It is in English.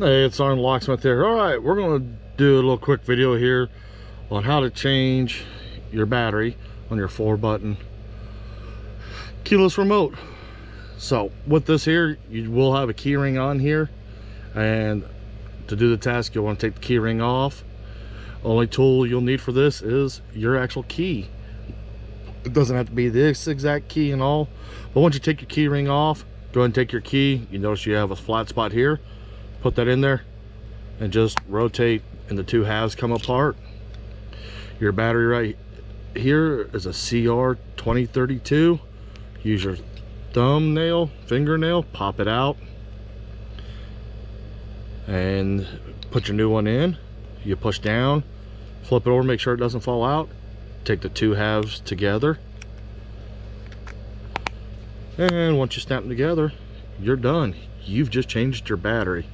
Hey, it's Arn Locksmith here. Alright, we're going to do a little quick video here on how to change your battery on your 4-button keyless remote. So with this here, you will have a key ring on here, and to do the task you'll want to take the key ring off. Only tool you'll need for this is your actual key. It doesn't have to be this exact key and all, but once you take your key ring off, go ahead and take your key. You notice you have a flat spot here. Put that in there and just rotate, and the two halves come apart. Your battery right here is a CR2032. Use your fingernail, pop it out, and put your new one in. You push down, flip it over, make sure it doesn't fall out. Take the two halves together, and once you snap them together, you're done. You've just changed your battery.